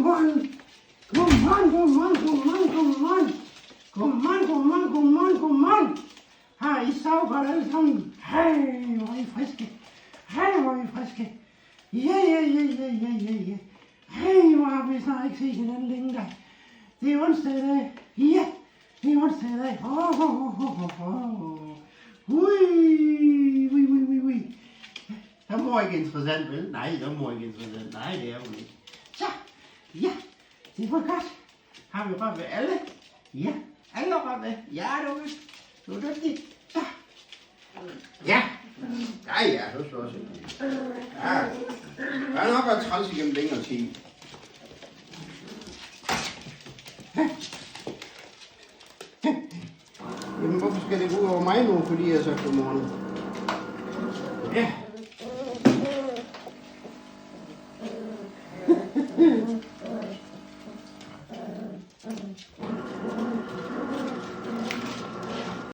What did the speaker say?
Godmorgen. Godmorgen, godmorgen, godmorgen, godmorgen. Godmorgen, godmorgen, godmorgen, godmorgen. Har I sovet godt alle sammen? Hej, hvor er I friske. Hej, hvor er I friske. Ja. Hej, hvor har vi snart ikke set hinanden længe da. Det er onsdag i dag. Ja, det er onsdag i dag. Ui. Der er mor ikke interessant, vel? Nej, der er mor ikke interessant. Nej, det er hun ikke. Så, ja, det var godt. Har vi rørt ved alle? Ja, alle har rørt ved. Ja, du er dygtig. Så. Ja. Ja, du slår også. Ja. Der er nok været træls igennem længere tid. Jamen, hvorfor skal det gå ud over mig nu, fordi jeg så godmorgen? Ja.